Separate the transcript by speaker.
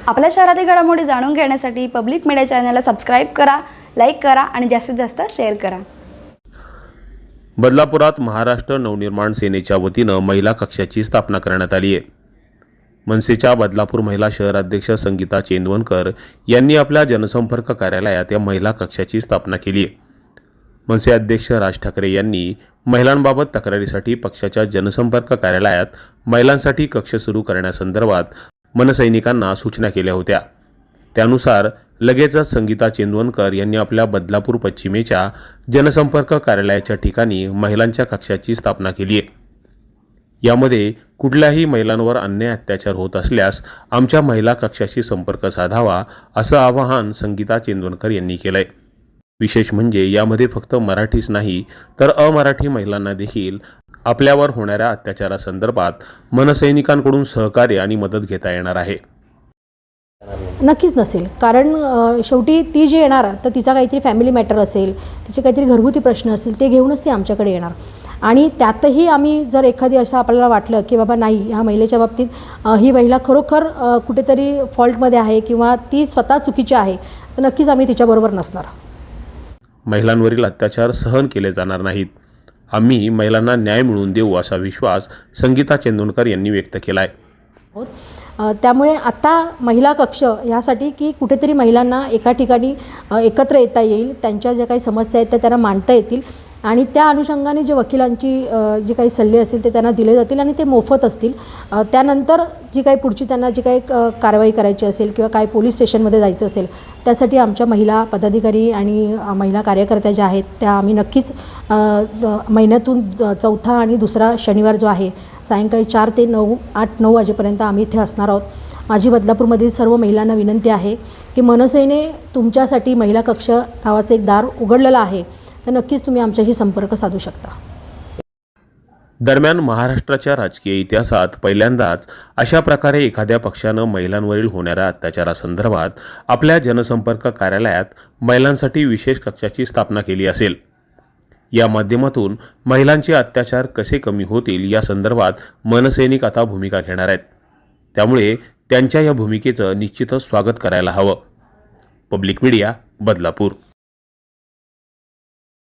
Speaker 1: आपल्या शहरातील घडामोडी जाणून घेण्यासाठी पब्लिक मीडिया चॅनलला सबस्क्राईब करा, लाईक करा आणि जास्तीत जास्त शेअर करा।
Speaker 2: बदलापुरात महाराष्ट्र नवनिर्माण सेनेच्या वतीनं महिला कक्षाची स्थापना करण्यात आली आहे। मनसेच्या बदलापूर महिला शहर अध्यक्ष संगीता चेंदवनकर यांनी आपल्या जनसंपर्क कार्यालयात या महिला कक्षाची स्थापना केली आहे। मनसे अध्यक्ष राज ठाकरे यांनी महिलांबाबत तक्रारीसाठी पक्षाच्या जनसंपर्क कार्यालयात महिलांसाठी कक्ष सुरू करण्यासंदर्भात मनसैनिकांना सूचना केल्या होत्या। त्यानुसार लगेचच संगीता चेंदवनकर यांनी आपल्या बदलापूर पश्चिमेच्या जनसंपर्क कार्यालयाच्या ठिकाणी महिलांच्या कक्षाची स्थापना केली आहे। यामध्ये कुठल्याही महिलांवर अन्याय अत्याचार होत असल्यास आमच्या महिला कक्षाशी संपर्क साधावा असं आवाहन संगीता चेंदवनकर यांनी केलंय। विशेष म्हणजे यामध्ये फक्त मराठीच नाही तर अमराठी महिलांना देखील आपल्यावर होणाऱ्या अत्याचारासंदर्भात मनसैनिकांकडून सहकार्य आणि मदत घेता येणार आहे।
Speaker 3: नक्कीच नसेल, कारण शेवटी ती जे येणार तर तिचा काहीतरी फॅमिली मॅटर असेल, तिचे काहीतरी घरगुती प्रश्न असतील, ते घेऊनच ती आमच्याकडे येणार। आणि त्यातही आम्ही जर एखादी असं आपल्याला वाटलं की बाबा नाही, ह्या महिलेच्या बाबतीत ही महिला खरोखर कुठेतरी फॉल्टमध्ये आहे किंवा ती स्वतः चुकीची आहे, तर नक्कीच आम्ही तिच्याबरोबर नसणार।
Speaker 2: महिलांवरील अत्याचार सहन केले जाणार नाहीत। आम्ही महिलांना न्याय मिळवून देऊ असा विश्वास संगीता चेंदवनकर यांनी व्यक्त केला आहे।
Speaker 3: त्यामुळे आता महिला कक्ष यासाठी की कुठेतरी महिलांना एका ठिकाणी एकत्र येता येईल, त्यांच्या ज्या काही समस्या आहेत त्या त्यांना मांडता येतील आणि त्या अनुषंगाने जे वकिलांची जे काही सल्ले असतील ते त्यांना दिले जातील आणि ते मोफत असतील। त्यानंतर जी काही पुढची त्यांना जी काही कारवाई करायची असेल किंवा काय पोलीस स्टेशनमध्ये जायचं असेल त्यासाठी आमच्या महिला पदाधिकारी आणि महिला कार्यकर्त्या ज्या आहेत त्या आम्ही नक्कीच महिन्यातून चौथा आणि दुसरा शनिवार जो आहे सायंकाळी 4 ते 8-9 वाजेपर्यंत आम्ही इथे असणार आहोत। माझी बदलापूरमधील सर्व महिलांना विनंती आहे की मनसेने तुमच्यासाठी महिला कक्ष नावाचं एक दार उघडलेलं आहे, तर नक्कीच तुम्ही आमच्याशी संपर्क साधू शकता।
Speaker 2: दरम्यान महाराष्ट्राच्या राजकीय इतिहासात पहिल्यांदाच अशा प्रकारे एखाद्या पक्षानं महिलांवरील होणाऱ्या अत्याचारासंदर्भात आपल्या जनसंपर्क कार्यालयात महिलांसाठी विशेष कक्षाची स्थापना केली असेल। या माध्यमातून महिलांचे अत्याचार कसे कमी होतील या संदर्भात मनसैनिक आता भूमिका घेणार आहेत। त्यामुळे त्यांच्या या भूमिकेचं निश्चितच स्वागत करायला हवं। Public media, Badlapur.